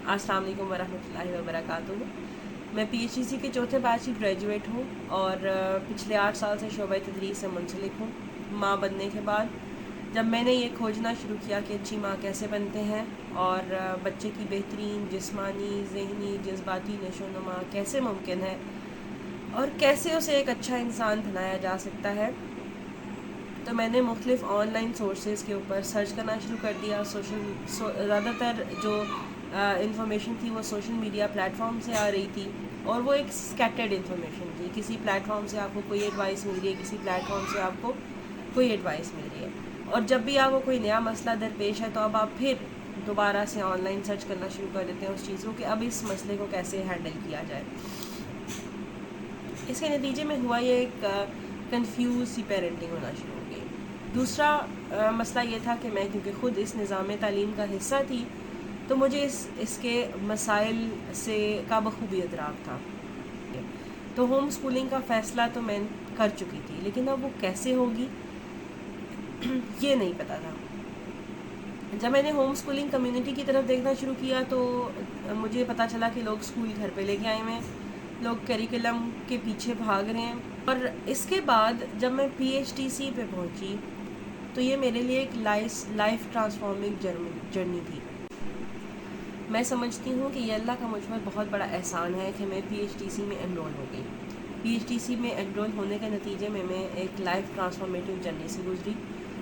अस्सलाम वालेकुम वरहमतुल्लाहि वबरकातुहू। मैं PhD के चौथे बैच की ग्रेजुएट हूँ और पिछले 8 साल से शोबे तदरीस से मुंसलिक हूँ। माँ बनने के बाद जब मैंने ये खोजना शुरू किया कि अच्छी माँ कैसे बनते हैं और बच्चे की बेहतरीन जिस्मानी, ज़हनी, जज्बाती नशोनुमा कैसे मुमकिन है और कैसे उसे एक अच्छा इंसान बनाया जा सकता है, तो मैंने मुख्तलिफ़ ऑनलाइन सोर्सेज़ के ऊपर सर्च करना शुरू कर दिया। ज़्यादातर जो इंफॉर्मेशन थी वो सोशल मीडिया प्लेटफॉर्म से आ रही थी और वो एक स्कैटर्ड इंफॉर्मेशन थी। किसी प्लेटफॉर्म से आपको कोई एडवाइस मिल रही है, किसी प्लेटफॉर्म से आपको कोई एडवाइस मिल रही है, और जब भी आपको कोई नया मसला दरपेश है तो अब आप फिर दोबारा से ऑनलाइन सर्च करना शुरू कर देते हैं उस चीज़ को कि अब इस मसले को कैसे हैंडल किया जाए। इसके नतीजे में हुआ ये एक कंफ्यूज सी पेरेंटिंग होना शुरू हो गई। दूसरा मसला ये था कि मैं क्योंकि ख़ुद इस निज़ाम तालीम का हिस्सा थी तो मुझे इसके मसाइल से का बखूबी इदराक था। तो होम स्कूलिंग का फ़ैसला तो मैं कर चुकी थी, लेकिन अब वो कैसे होगी ये नहीं पता था। जब मैंने होम स्कूलिंग कम्युनिटी की तरफ देखना शुरू किया तो मुझे पता चला कि लोग स्कूल घर पे लेके आए हुए हैं, लोग करिकुलम के पीछे भाग रहे हैं। और इसके बाद जब मैं PhD पे पहुंची तो ये मेरे लिए एक लाइफ ट्रांसफॉर्मिंग जर्नी थी। मैं समझती हूँ कि ये अल्लाह का मुझ पर बहुत बड़ा एहसान है कि मैं PhD में एनरोल हो गई। PhD में एनरोल होने के नतीजे में मैं एक लाइफ ट्रांसफॉर्मेटिव जर्नी से गुजरी,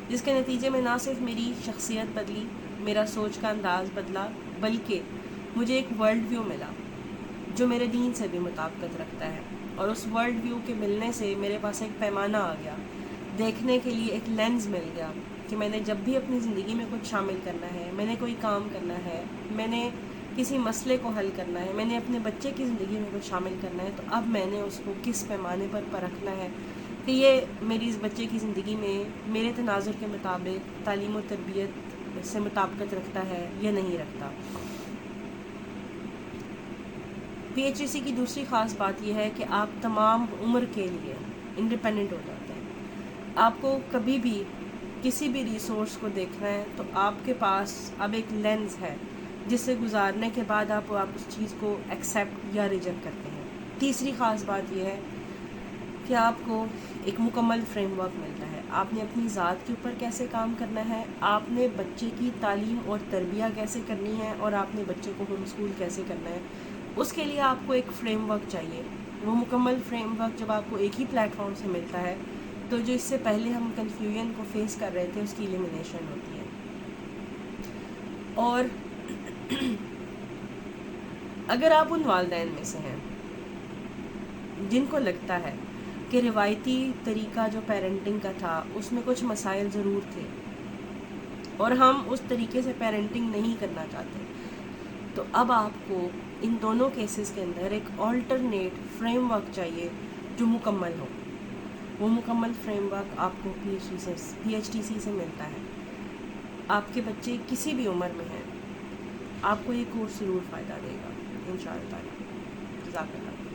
जिसके नतीजे में ना सिर्फ मेरी शख्सियत बदली, मेरा सोच का अंदाज़ बदला, बल्कि मुझे एक वर्ल्ड व्यू मिला जो मेरे दीन से भी मुताबिकत रखता है। और उस वर्ल्ड व्यू के मिलने से मेरे पास एक पैमाना आ गया, देखने के लिए एक लेंस मिल गया कि मैंने जब भी अपनी ज़िंदगी में कुछ शामिल करना है, मैंने कोई काम करना है, मैंने किसी मसले को हल करना है, मैंने अपने बच्चे की ज़िंदगी में कुछ शामिल करना है, तो अब मैंने उसको किस पैमाने पर परखना है कि ये मेरी इस बच्चे की ज़िंदगी में मेरे तनाजुर के मुताबिक तालीम और तरबियत से मुताबिकत रखता है या नहीं रखता। PhD की दूसरी ख़ास बात यह है कि आप तमाम उम्र के लिए इंडिपेंडेंट हो जाते हैं। आपको कभी भी किसी भी रिसोर्स को देखना है तो आपके पास अब एक लेंस है जिससे गुजारने के बाद आप उस चीज़ को एक्सेप्ट या रिजेक्ट करते हैं। तीसरी ख़ास बात यह है कि आपको एक मुकम्मल फ्रेमवर्क मिलता है। आपने अपनी ज़ात के ऊपर कैसे काम करना है, आपने बच्चे की तालीम और तरबिया कैसे करनी है, और आपने बच्चे को होम स्कूल कैसे करना है, उसके लिए आपको एक फ्रेमवर्क चाहिए। वो मुकम्मल फ्रेमवर्क जब आपको एक ही प्लेटफॉर्म से मिलता है तो जो इससे पहले हम कन्फ्यूजन को फेस कर रहे थे उसकी एलिमिनेशन होती है। और अगर आप उन वालिदैन में से हैं जिनको लगता है कि रिवायती तरीका जो पेरेंटिंग का था उसमें कुछ मसाइल ज़रूर थे और हम उस तरीके से पेरेंटिंग नहीं करना चाहते, तो अब आपको इन दोनों केसेस के अंदर एक ऑल्टरनेट फ्रेमवर्क चाहिए जो मुकम्मल हो। वो मुकम्मल फ्रेमवर्क आपको PhD से मिलता है। आपके बच्चे किसी भी उम्र में हैं, आपको ये कोर्स ज़रूर फ़ायदा देगा इंशाअल्लाह। जज़ाकल्लाह।